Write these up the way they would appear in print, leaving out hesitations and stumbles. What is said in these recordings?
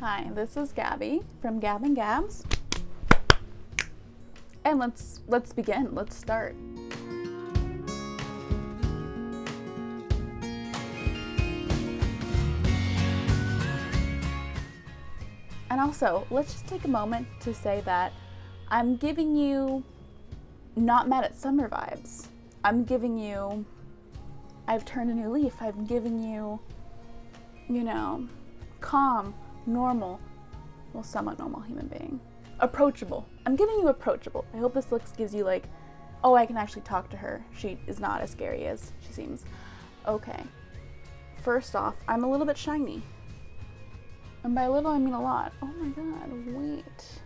Hi, this is Gabby from Gab and Gabs. And let's begin. Let's start. And also, let's just take a moment to say that I'm giving you not mad at summer vibes. I'm giving you, I've turned a new leaf. I'm giving you, calm, normal, well, somewhat normal human being. Approachable. I'm giving you approachable. I hope this looks gives you like, oh, I can actually talk to her. She is not as scary as she seems. Okay. First off, I'm a little bit shiny. And by little, I mean a lot. Oh my god, wait.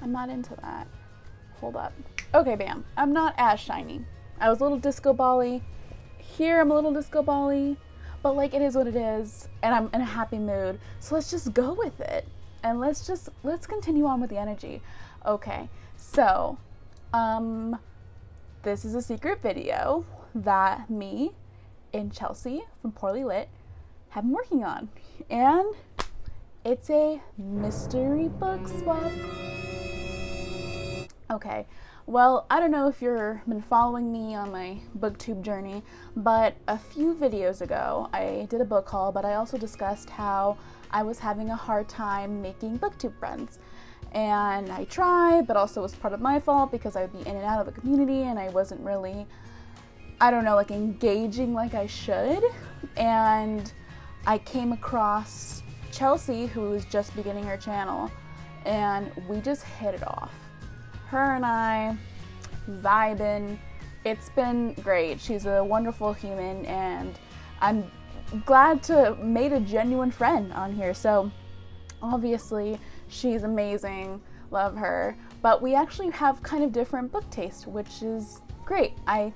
I'm not into that. Hold up. Okay, bam. I'm not as shiny. I was a little disco ball-y. Here, I'm a little disco ball-y. But like, it is what it is. And I'm in a happy mood. So let's just go with it. And let's continue on with the energy. Okay, so, this is a secret video that me and Chelsey from PoorlyLit have been working on. And it's a mystery book swap. Okay, well, I don't know if you've been following me on my booktube journey, but a few videos ago, I did a book haul, but I also discussed how I was having a hard time making booktube friends. And I tried, but also it was part of my fault because I'd be in and out of the community and I wasn't really, engaging like I should. And I came across Chelsey, who was just beginning her channel, and we just hit it off. Her and I vibing. It's been great. She's a wonderful human and I'm glad to made a genuine friend on here. So obviously she's amazing, love her, but we actually have kind of different book taste, which is great. I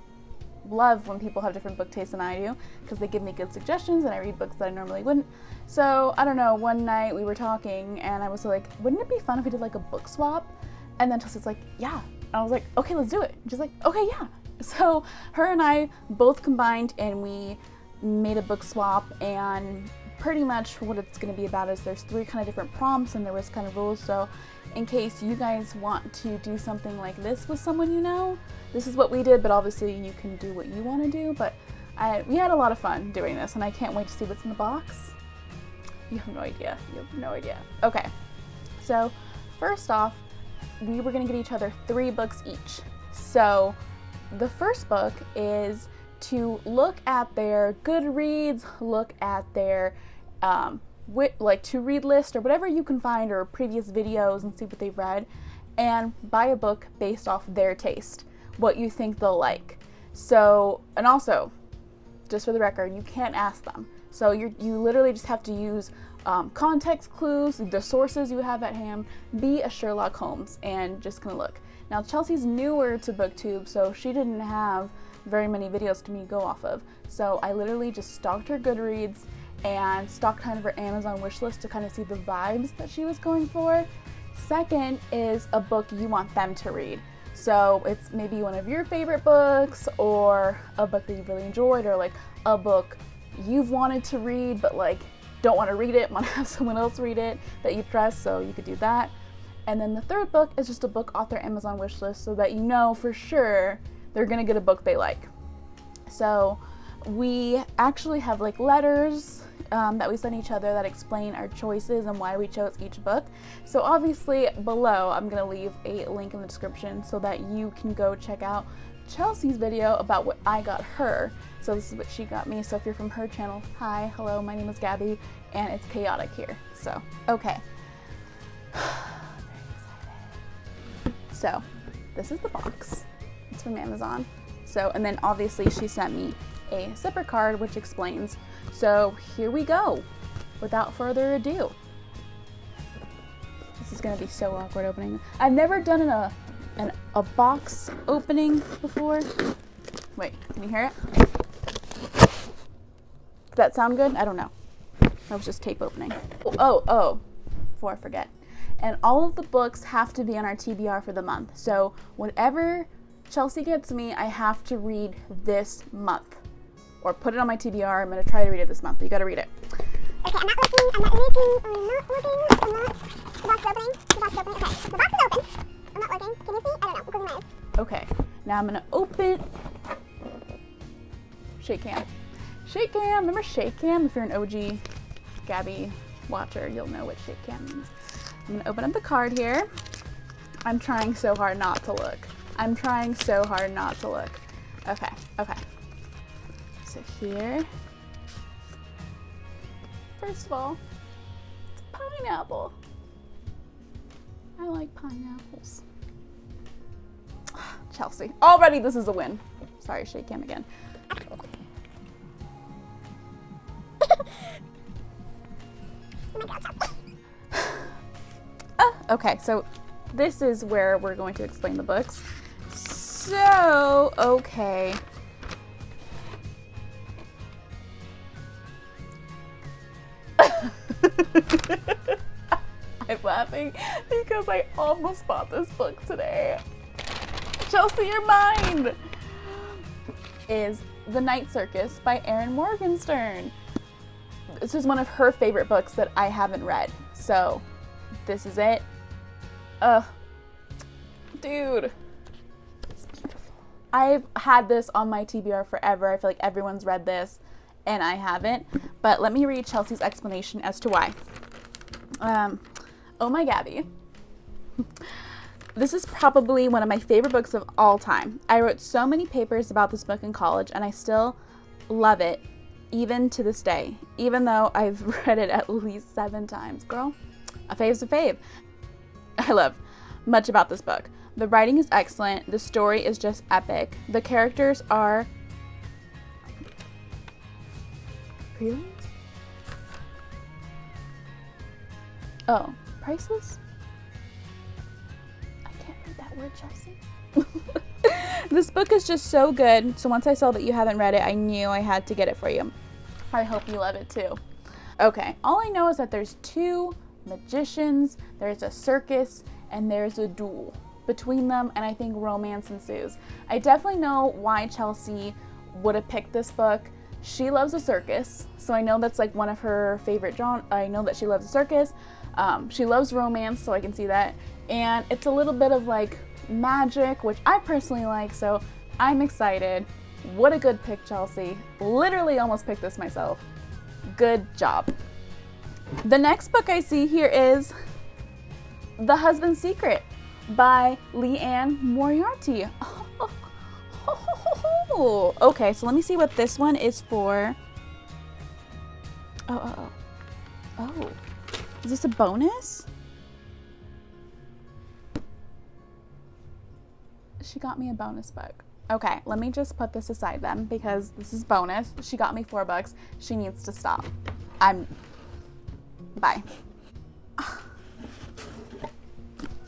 love when people have different book tastes than I do because they give me good suggestions and I read books that I normally wouldn't. So I don't know, one night we were talking and I was like, wouldn't it be fun if we did like a book swap? And then Chelsea's like, yeah. And I was like, okay, let's do it. And she's like, okay, yeah. So her and I both combined and we made a book swap, and pretty much what it's going to be about is there's 3 kind of different prompts and there was kind of rules. So in case you guys want to do something like this with someone you know, this is what we did, but obviously you can do what you want to do. But we had a lot of fun doing this and I can't wait to see what's in the box. You have no idea. You have no idea. Okay, so first off, we were going to get each other 3 books each. So the first book is to look at their Goodreads, look at their to read list or whatever you can find, or previous videos, and see what they've read, and buy a book based off their taste, what you think they'll like. So, and also, just for the record, you can't ask them. So you literally just have to use context clues, the sources you have at hand, be a Sherlock Holmes, and just gonna look. Now Chelsea's newer to BookTube, so she didn't have very many videos to me go off of. So I literally just stalked her Goodreads and stalked kind of her Amazon wishlist to kind of see the vibes that she was going for. Second is a book you want them to read. So it's maybe one of your favorite books, or a book that you've really enjoyed, or like a book you've wanted to read but like don't want to read it, want to have someone else read it that you trust, so you could do that. And then the third book is just a book off their Amazon wishlist so that you know for sure they're gonna get a book they like. So we actually have like letters that we send each other that explain our choices and why we chose each book. So obviously below I'm gonna leave a link in the description so that you can go check out Chelsea's video about what I got her. So this is what she got me. So if you're from her channel, hi, hello, my name is Gabby, and it's chaotic here. So, okay. Very excited. So, this is the box. It's from Amazon. So, and then obviously she sent me a zipper card which explains. So here we go. Without further ado. This is gonna be so awkward opening. I've never done a box opening before. Wait, can you hear it? Does that sound good? I don't know. That was just tape opening. Oh, before I forget. And all of the books have to be on our TBR for the month. So whatever Chelsey gets me, I have to read this month. Or put it on my TBR. I'm going to try to read it this month, but you got to read it. Okay, I'm not looking, I'm not looking, I'm not looking, I'm not. The box is opening, the box is opening, okay. The box is open. I'm not looking. Can you see? I don't know, I'm closing my eyes. Okay, now I'm gonna open. Shake cam. Shake cam, remember shake cam? If you're an OG Gabby watcher, you'll know what shake cam means. I'm gonna open up the card here. I'm trying so hard not to look. I'm trying so hard not to look. Okay, okay. So here, first of all, it's a pineapple. I like pineapples. Chelsey. Already this is a win. Sorry, shake cam again. Okay, so this is where we're going to explain the books. So, okay. I'm laughing because I almost bought this book today. Chelsey, you're mine! Is The Night Circus by Erin Morgenstern. This is one of her favorite books that I haven't read. So, this is it. Dude. It's beautiful. I've had this on my TBR forever. I feel like everyone's read this and I haven't. But let me read Chelsey's explanation as to why. Oh my Gabby. This is probably one of my favorite books of all time. I wrote so many papers about this book in college and I still love it even to this day, even though I've read it at least 7 times. Girl, a fave's a fave. I love much about this book. The writing is excellent. The story is just epic. The characters are prelims? Oh, priceless? I can't read that word, Chelsey. This book is just so good. So once I saw that you haven't read it, I knew I had to get it for you. I hope you love it too. Okay, all I know is that there's 2 magicians, there's a circus, and there's a duel between them, and I think romance ensues. I definitely know why Chelsey would have picked this book. She loves a circus, so I know that's like one of her favorite genres. I know that she loves a circus. She loves romance, so I can see that. And it's a little bit of like magic, which I personally like, so I'm excited. What a good pick, Chelsey. Literally almost picked this myself. Good job. The next book I see here is The Husband's Secret by Leanne Moriarty. Okay, so let me see what this one is for. Oh. Is this a bonus? She got me a bonus book. Okay, let me just put this aside then because this is bonus. She got me $4. She needs to stop. Bye.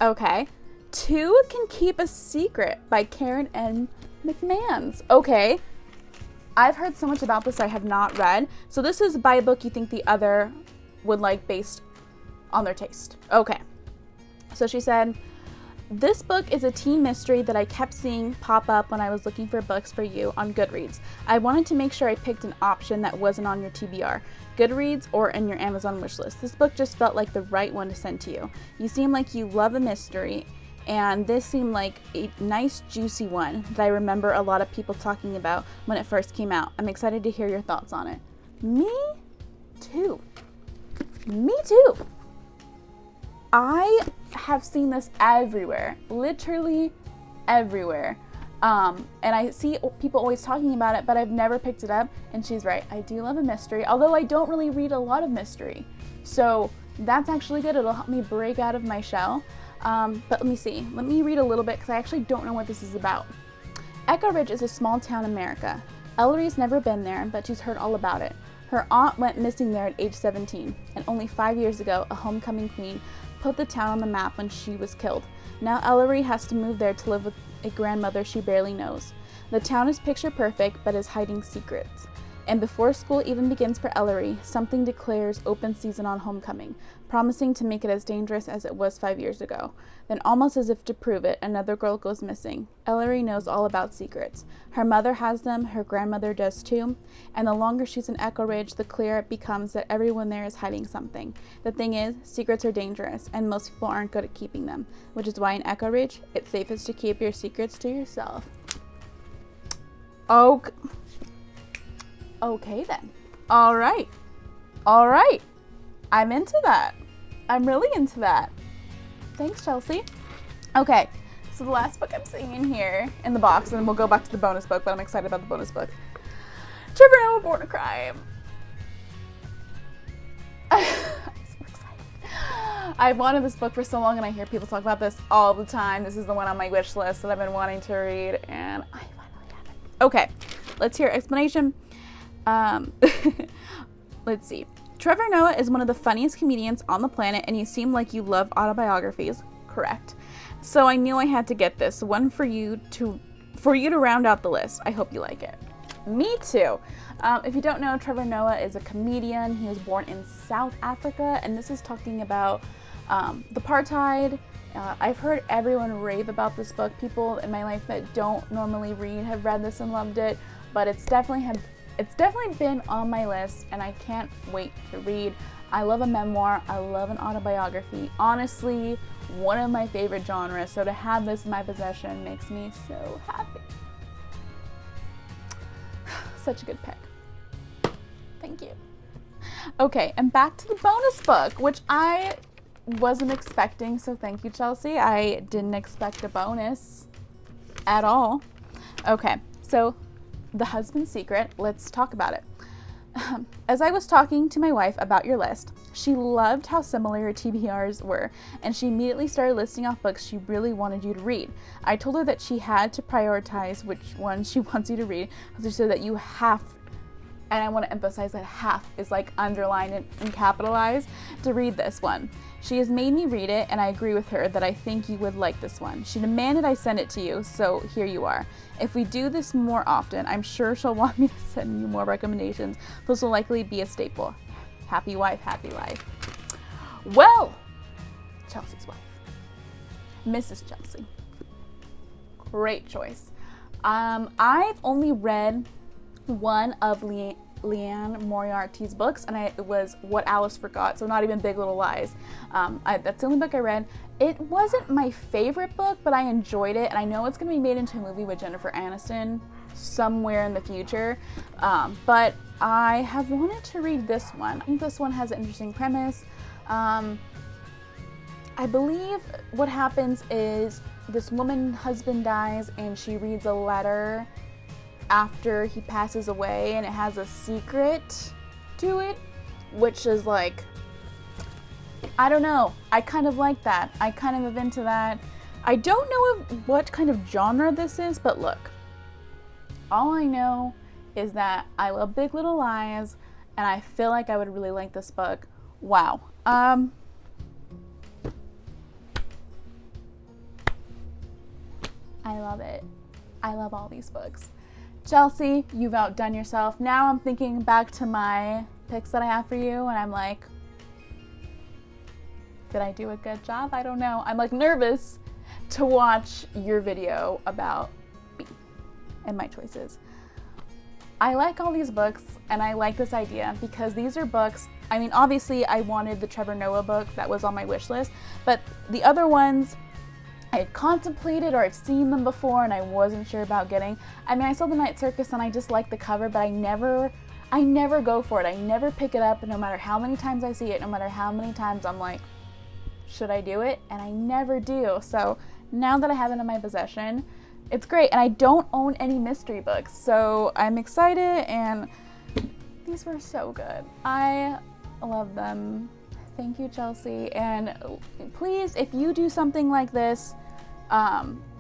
Okay. 2 Can Keep a Secret by Karen N. McManus. Okay. I've heard so much about this I have not read. So this is by a book you think the other would like based on their taste. Okay. So she said, this book is a teen mystery that I kept seeing pop up when I was looking for books for you on Goodreads. I wanted to make sure I picked an option that wasn't on your TBR, Goodreads, or in your Amazon wishlist. This book just felt like the right one to send to you. You seem like you love a mystery, and this seemed like a nice juicy one that I remember a lot of people talking about when it first came out. I'm excited to hear your thoughts on it. Me too. I have seen this everywhere, literally everywhere. And I see people always talking about it, but I've never picked it up. And she's right, I do love a mystery, although I don't really read a lot of mystery. So that's actually good. It'll help me break out of my shell. But let me see. Let me read a little bit because I actually don't know what this is about. Echo Ridge is a small town in America. Ellery's never been there, but she's heard all about it. Her aunt went missing there at age 17, and only 5 years ago, a homecoming queen put the town on the map when she was killed. Now Ellery has to move there to live with a grandmother she barely knows. The town is picture perfect, but is hiding secrets. And before school even begins for Ellery, something declares open season on homecoming, promising to make it as dangerous as it was 5 years ago. Then, almost as if to prove it, another girl goes missing. Ellery knows all about secrets. Her mother has them, her grandmother does too, and the longer she's in Echo Ridge, the clearer it becomes that everyone there is hiding something. The thing is, secrets are dangerous, and most people aren't good at keeping them, which is why in Echo Ridge, it's safest to keep your secrets to yourself. Okay then. All right. I'm into that. I'm really into that. Thanks, Chelsey. Okay, so the last book I'm seeing in here in the box, and then we'll go back to the bonus book, but I'm excited about the bonus book. Trevor Noah, Born a Crime. I'm so excited. I've wanted this book for so long, and I hear people talk about this all the time. This is the one on my wish list that I've been wanting to read, and I finally have it. Okay, let's hear explanation. Let's see. Trevor Noah is one of the funniest comedians on the planet, and you seem like you love autobiographies. Correct. So I knew I had to get this one for you to round out the list. I hope you like it. Me too. If you don't know, Trevor Noah is a comedian. He was born in South Africa, and this is talking about the apartheid. I've heard everyone rave about this book. People in my life that don't normally read have read this and loved it, but it's definitely been on my list, and I can't wait to read. I love a memoir. I love an autobiography. Honestly, one of my favorite genres, so to have this in my possession makes me so happy. Such a good pick. Thank you. Okay, and back to the bonus book, which I wasn't expecting, so thank you, Chelsey. I didn't expect a bonus at all. Okay, so The Husband's Secret, let's talk about it. As I was talking to my wife about your list, she loved how similar your TBRs were, and she immediately started listing off books she really wanted you to read. I told her that she had to prioritize which ones she wants you to read, so she said that you have, and I want to emphasize that half is like underlined and capitalized, to read this one. She has made me read it, and I agree with her that I think you would like this one. She demanded I send it to you, so here you are. If we do this more often, I'm sure she'll want me to send you more recommendations. This will likely be a staple. Happy wife, happy life. Well, Chelsey's wife, Mrs. Chelsey. Great choice. I've only read one of Leanne Moriarty's books, and it was What Alice Forgot, so not even Big Little Lies. That's the only book I read. It wasn't my favorite book, but I enjoyed it, and I know it's going to be made into a movie with Jennifer Aniston somewhere in the future, but I have wanted to read this one. I think this one has an interesting premise. I believe what happens is this woman's husband dies, and she reads a letter after he passes away, and it has a secret to it, which is like, I don't know. I kind of like that. I kind of am into that. I don't know what kind of genre this is, but look, all I know is that I love Big Little Lies, and I feel like I would really like this book. Wow. I love it. I love all these books. Chelsey, you've outdone yourself. Now I'm thinking back to my picks that I have for you, and I'm like, did I do a good job? I don't know. I'm like nervous to watch your video about me and my choices. I like all these books, and I like this idea because these are books, I mean, obviously I wanted the Trevor Noah book that was on my wish list, but the other ones I had contemplated, or I've seen them before and I wasn't sure about getting. I mean, I saw The Night Circus and I just liked the cover, but I never go for it. I never pick it up, and no matter how many times I see it, no matter how many times I'm like, should I do it? And I never do. So now that I have it in my possession, it's great. And I don't own any mystery books, so I'm excited, and these were so good. I love them. Thank you, Chelsey. And please, if you do something like this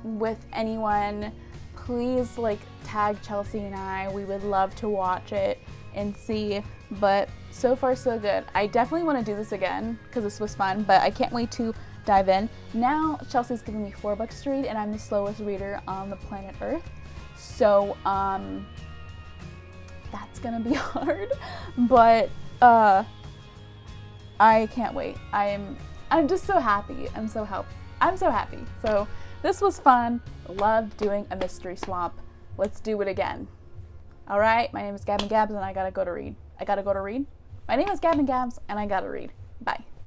with anyone, please like tag Chelsey and I. We would love to watch it and see. But so far, so good. I definitely want to do this again because this was fun, but I can't wait to dive in. Now, Chelsey's giving me 4 books to read, and I'm the slowest reader on the planet Earth. So, that's gonna be hard, but I can't wait. I'm just so happy. I'm so happy. So this was fun. Loved doing a mystery swap. Let's do it again. All right, my name is Gabs and I gotta go to read. My name is Gabs and I gotta read. Bye.